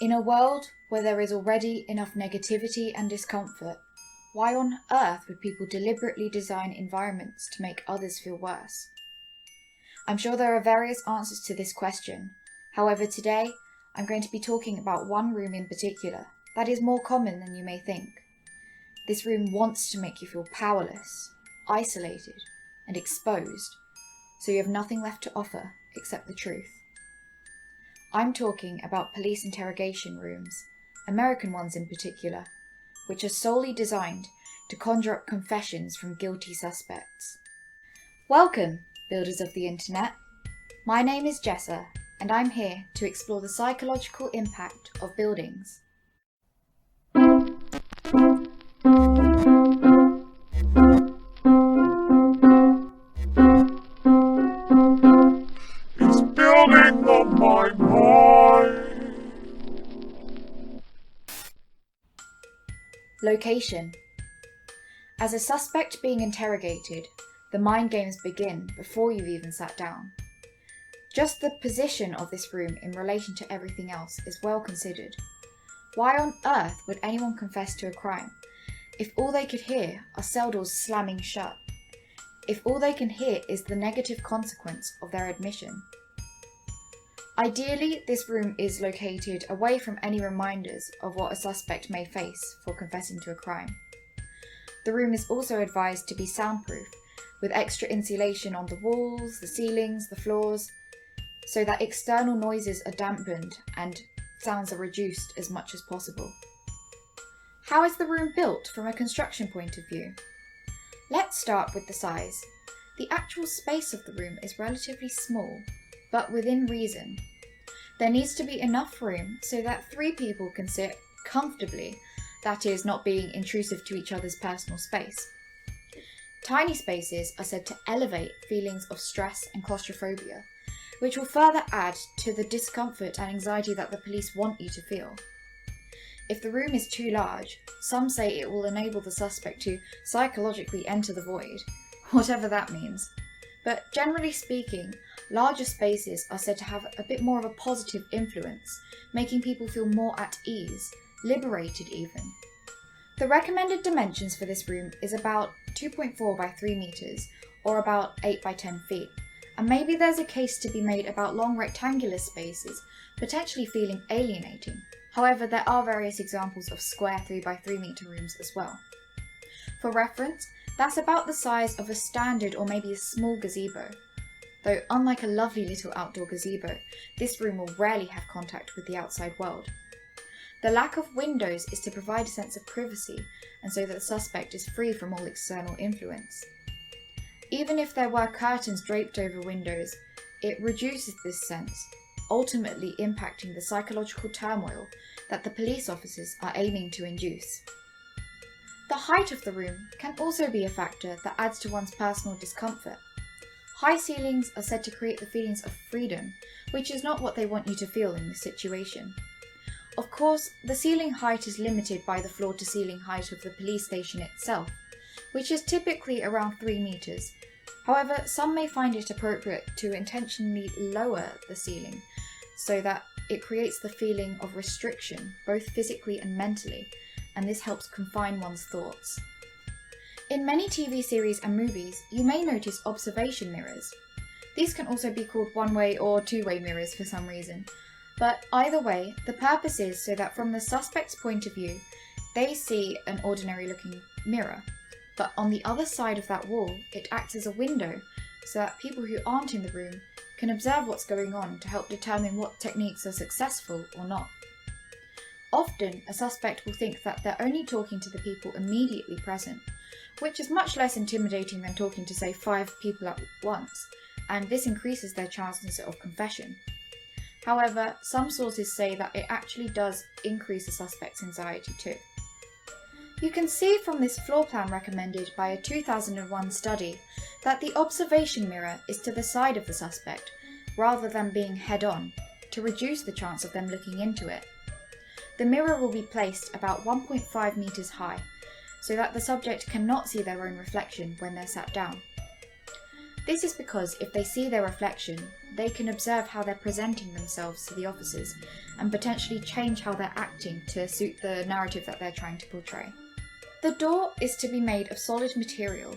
In a world where there is already enough negativity and discomfort, why on earth would people deliberately design environments to make others feel worse? I'm sure there are various answers to this question. However, today I'm going to be talking about one room in particular that is more common than you may think. This room wants to make you feel powerless, isolated, and exposed, so you have nothing left to offer except the truth. I'm talking about police interrogation rooms, American ones in particular, which are solely designed to conjure up confessions from guilty suspects. Welcome, builders of the internet. My name is Jessa, and I'm here to explore the psychological impact of buildings. It's building up my mind. Location. As a suspect being interrogated, the mind games begin before you've even sat down. Just the position of this room in relation to everything else is well considered. Why on earth would anyone confess to a crime if all they could hear are cell doors slamming shut? If all they can hear is the negative consequence of their admission? Ideally, this room is located away from any reminders of what a suspect may face for confessing to a crime. The room is also advised to be soundproof, with extra insulation on the walls, the ceilings, the floors, so that external noises are dampened and sounds are reduced as much as possible. How is the room built from a construction point of view? Let's start with the size. The actual space of the room is relatively small, but within reason. There needs to be enough room so that 3 people can sit comfortably, that is, not being intrusive to each other's personal space. Tiny spaces are said to elevate feelings of stress and claustrophobia, which will further add to the discomfort and anxiety that the police want you to feel. If the room is too large, some say it will enable the suspect to psychologically enter the void, whatever that means. But generally speaking, larger spaces are said to have a bit more of a positive influence, making people feel more at ease, liberated even. The recommended dimensions for this room is about 2.4 by 3 meters, or about 8 by 10 feet. And maybe there's a case to be made about long rectangular spaces potentially feeling alienating. However, there are various examples of square 3 by 3 meter rooms as well. For reference, that's about the size of a standard or maybe a small gazebo. Though unlike a lovely little outdoor gazebo, this room will rarely have contact with the outside world. The lack of windows is to provide a sense of privacy and so that the suspect is free from all external influence. Even if there were curtains draped over windows, it reduces this sense, ultimately impacting the psychological turmoil that the police officers are aiming to induce. The height of the room can also be a factor that adds to one's personal discomfort. High ceilings are said to create the feelings of freedom, which is not what they want you to feel in this situation. Of course, the ceiling height is limited by the floor-to-ceiling height of the police station itself, which is typically around 3 meters. However, some may find it appropriate to intentionally lower the ceiling so that it creates the feeling of restriction, both physically and mentally, and this helps confine one's thoughts. In many TV series and movies, you may notice observation mirrors. These can also be called one-way or two-way mirrors for some reason. But either way, the purpose is so that from the suspect's point of view, they see an ordinary-looking mirror. But on the other side of that wall, it acts as a window so that people who aren't in the room can observe what's going on to help determine what techniques are successful or not. Often, a suspect will think that they're only talking to the people immediately present, which is much less intimidating than talking to, say, 5 people at once, and this increases their chances of confession. However, some sources say that it actually does increase the suspect's anxiety too. You can see from this floor plan recommended by a 2001 study that the observation mirror is to the side of the suspect, rather than being head-on, to reduce the chance of them looking into it. The mirror will be placed about 1.5 meters high, so that the subject cannot see their own reflection when they're sat down. This is because if they see their reflection, they can observe how they're presenting themselves to the officers and potentially change how they're acting to suit the narrative that they're trying to portray. The door is to be made of solid material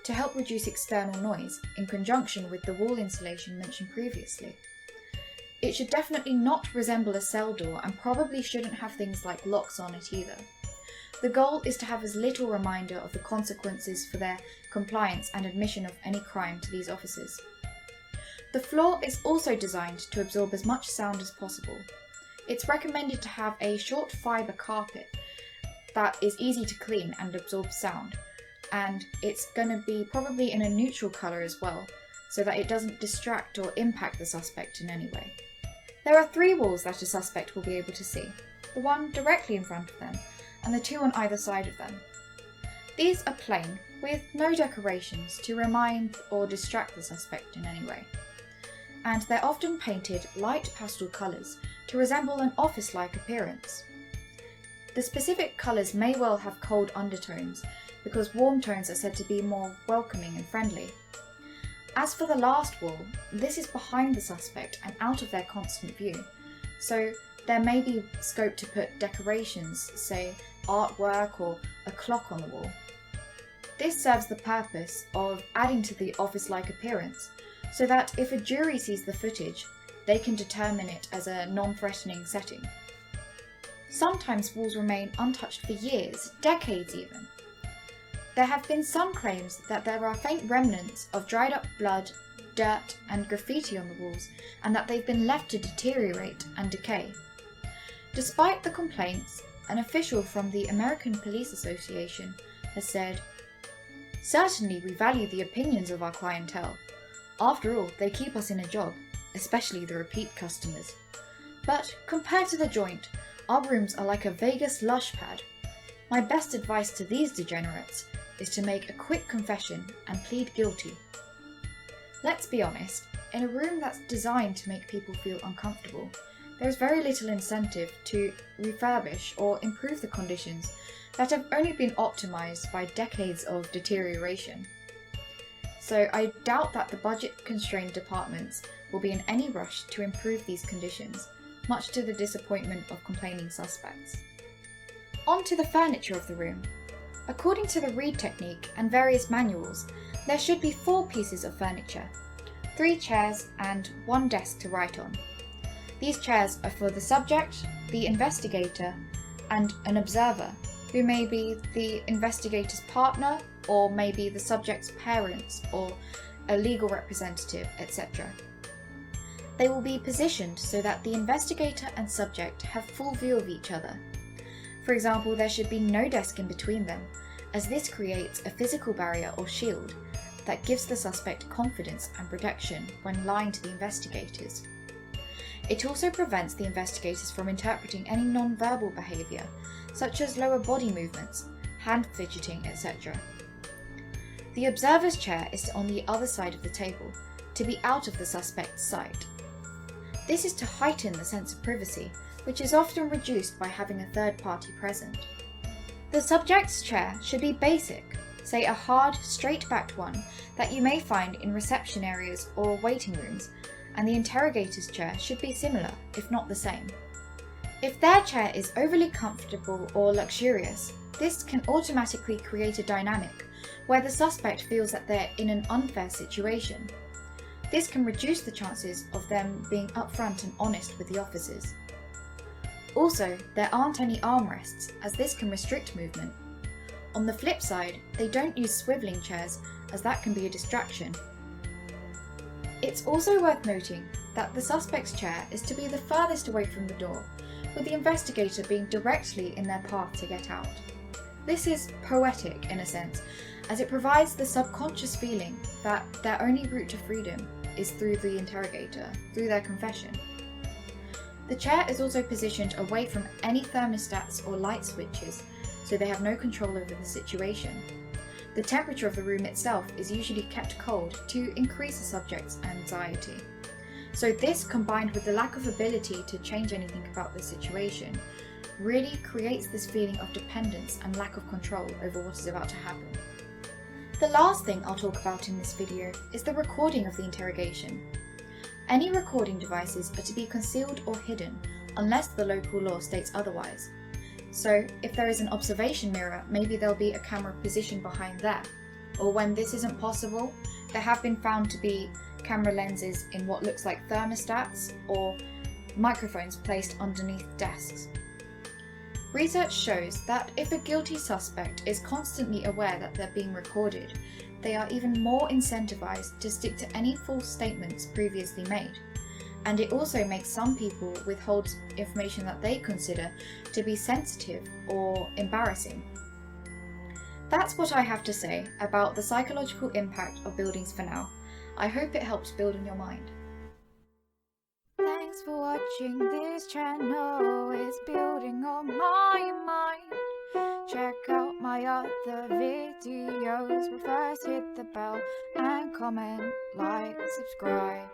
to help reduce external noise in conjunction with the wall insulation mentioned previously. It should definitely not resemble a cell door and probably shouldn't have things like locks on it either. The goal is to have as little reminder of the consequences for their compliance and admission of any crime to these officers. The floor is also designed to absorb as much sound as possible. It's recommended to have a short fibre carpet that is easy to clean and absorb sound, and it's going to be probably in a neutral colour as well, so that it doesn't distract or impact the suspect in any way. There are 3 walls that a suspect will be able to see, the one directly in front of them, and the 2 on either side of them. These are plain, with no decorations to remind or distract the suspect in any way, and they're often painted light pastel colours to resemble an office-like appearance. The specific colours may well have cold undertones, because warm tones are said to be more welcoming and friendly. As for the last wall, this is behind the suspect and out of their constant view, so there may be scope to put decorations, say artwork or a clock on the wall. This serves the purpose of adding to the office-like appearance, so that if a jury sees the footage, they can determine it as a non-threatening setting. Sometimes walls remain untouched for years, decades even. There have been some claims that there are faint remnants of dried up blood, dirt and graffiti on the walls, and that they've been left to deteriorate and decay. Despite the complaints, an official from the American Police Association has said, "Certainly we value the opinions of our clientele. After all, they keep us in a job, especially the repeat customers. But compared to the joint, our rooms are like a Vegas lush pad. My best advice to these degenerates is to make a quick confession and plead guilty." Let's be honest, in a room that's designed to make people feel uncomfortable, there's very little incentive to refurbish or improve the conditions that have only been optimised by decades of deterioration. So I doubt that the budget-constrained departments will be in any rush to improve these conditions, much to the disappointment of complaining suspects. On to the furniture of the room. According to the Reed technique and various manuals, there should be 4 pieces of furniture, 3 chairs and 1 desk to write on. These chairs are for the subject, the investigator, and an observer, who may be the investigator's partner, or maybe the subject's parents, or a legal representative, etc. They will be positioned so that the investigator and subject have full view of each other. For example, there should be no desk in between them, as this creates a physical barrier or shield that gives the suspect confidence and protection when lying to the investigators. It also prevents the investigators from interpreting any non-verbal behaviour, such as lower body movements, hand fidgeting, etc. The observer's chair is on the other side of the table, to be out of the suspect's sight. This is to heighten the sense of privacy, which is often reduced by having a third party present. The subject's chair should be basic, say a hard, straight-backed one that you may find in reception areas or waiting rooms, and the interrogator's chair should be similar, if not the same. If their chair is overly comfortable or luxurious, this can automatically create a dynamic where the suspect feels that they're in an unfair situation. This can reduce the chances of them being upfront and honest with the officers. Also, there aren't any armrests, as this can restrict movement. On the flip side, they don't use swivelling chairs, as that can be a distraction. It's also worth noting that the suspect's chair is to be the furthest away from the door, with the investigator being directly in their path to get out. This is poetic in a sense, as it provides the subconscious feeling that their only route to freedom is through the interrogator, through their confession. The chair is also positioned away from any thermostats or light switches, so they have no control over the situation. The temperature of the room itself is usually kept cold to increase the subject's anxiety. So this, combined with the lack of ability to change anything about the situation, really creates this feeling of dependence and lack of control over what is about to happen. The last thing I'll talk about in this video is the recording of the interrogation. Any recording devices are to be concealed or hidden unless the local law states otherwise. So if there is an observation mirror, maybe there'll be a camera positioned behind there. Or when this isn't possible, there have been found to be camera lenses in what looks like thermostats or microphones placed underneath desks. Research shows that if a guilty suspect is constantly aware that they're being recorded, they are even more incentivized to stick to any false statements previously made. And it also makes some people withhold information that they consider to be sensitive or embarrassing. That's what I have to say about the psychological impact of buildings for now. I hope it helps build in your mind. Thanks for watching this channel, it's building on my mind. Check out my other videos, but first hit the bell and comment, like, subscribe.